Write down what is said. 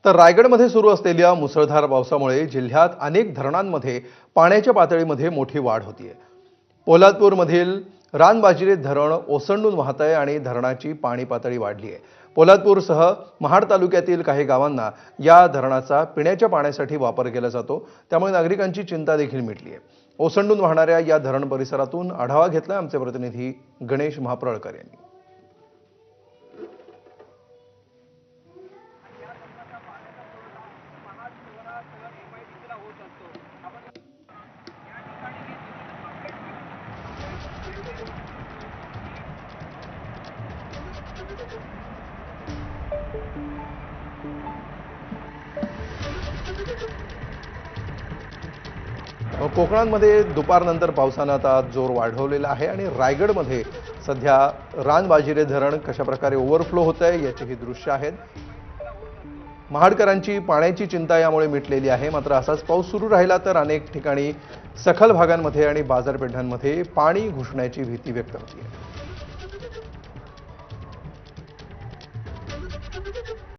तर रायगडमध्ये सुरू असलेल्या मुसळधार पावसामुळे जिल्ह्यात अनेक धरणांमध्ये पाण्याच्या पातळीमध्ये मोठी वाढ होतीये। पोलादपूरमधील रानबाजिरे धरण ओसंडून वाहत आहे आणि धरणाची पाणी पातळी वाढली आहे। पोलादपूरसह महाड तालुक्यातील काही गावांना या धरणाचा पिण्याच्या पाण्यासाठी वापर केला जातो, त्यामुळे नागरिकांची चिंता देखील मिटली आहे। ओसंडून वाहणाऱ्या या धरण परिसरातून आढावा घेतला आमचे प्रतिनिधी गणेश महाप्रळकर यांनी। कोकणामध्ये दुपारनंतर पावसानं आता जोर वाढवलेला आहे आणि रायगडमध्ये सध्या रानबाजिरे धरण कशा प्रकारे ओव्हरफ्लो होत आहे याची ही दृश्य आहेत। महाडकरांची पाण्याची चिंता यामुळे मिटलेली आहे, मात्र असाच पाऊस सुरू राहिला तर अनेक ठिकाणी सखल भागांमध्ये आणि बाजारपेठांमध्ये पाणी घुसण्याची भीती व्यक्त होते आहे।